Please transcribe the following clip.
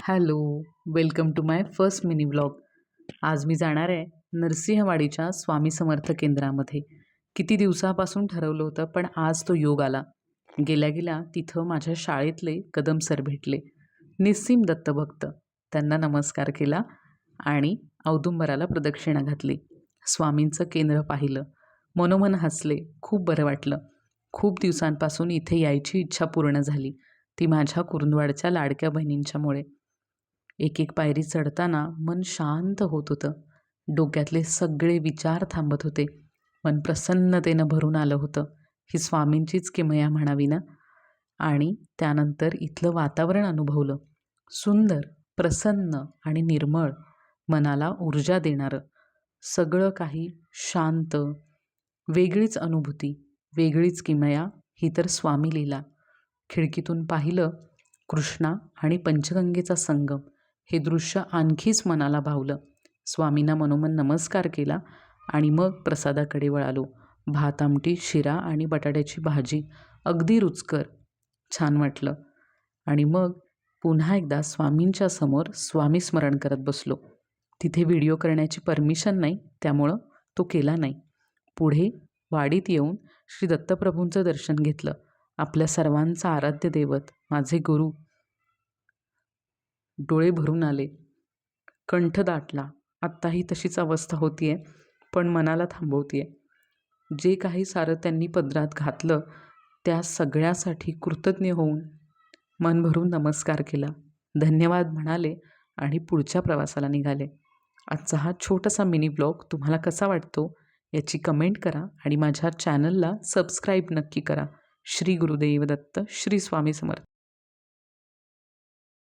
Hello, welcome to my first mini vlog. आज मी जाणार आहे नरसिंहवाडीच्या स्वामी समर्थ केंद्रामध्ये. किती दिवसापासून ठरवलं होतं, पण आज तो योग आला. गेल्या गेल्या तिथं माझ्या शाळेतले कदम सर भेटले. निस्सीम दत्तभक्त. त्यांना नमस्कार केला आणि औदुंबराला प्रदक्षिणा घातली. स्वामींचं केंद्र पाहिलं. मनोमन हसले. खूप बरं वाटलं. खूप दिवसांपासून इथे यायची इच्छा पूर्ण झाली. ती माझ्या कुरुंदवाडच्या लाडक्या बहिणींच्यामुळे. एक एक पायरी चढताना मन शांत होत होतं. डोक्यातले सगळे विचार थांबत होते. मन प्रसन्नतेनं भरून आलं होतं. ही स्वामींचीच किमया म्हणावी ना. आणि त्यानंतर इथलं वातावरण अनुभवलं. सुंदर, प्रसन्न आणि निर्मळ, मनाला ऊर्जा देणारं. सगळं काही शांत, वेगळीच अनुभूती, वेगळीच किमया. ही तर स्वामी लीला. खिडकीतून पाहिलं, कृष्णा आणि पंचगंगेचा संगम. हे दृश्य आणखीच मनाला भावलं. स्वामींना मनोमन नमस्कार केला आणि मग प्रसादाकडे वळालो. भात आमटी, शिरा आणि बटाट्याची भाजी अगदी रुचकर. छान वाटलं. आणि मग पुन्हा एकदा स्वामींच्या समोर स्वामी स्मरण करत बसलो. तिथे व्हिडिओ करण्याची परमिशन नाही, त्यामुळं तो केला नाही. पुढे वाडीत येऊन श्री दत्तप्रभूंचं दर्शन घेतलं. आपल्या सर्वांचा आराध्य दैवत, माझे गुरु. डोळे भरून आले. कंठ दाटला. आत्ताही तशीच अवस्था होती आहे, पण मनाला थांबवते आहे. जे काही सारं त्यांनी पदरात घातलं, त्या सगळ्यासाठी कृतज्ञ होऊन मन भरून नमस्कार केला. धन्यवाद म्हणाले आणि पुढच्या प्रवासाला निघाले. आजचा हा छोटासा मिनी ब्लॉग तुम्हाला कसा वाटतो याची कमेंट करा आणि माझ्या चॅनलला सबस्क्राईब नक्की करा. श्री गुरुदेव दत्त. श्री स्वामी समर्थ.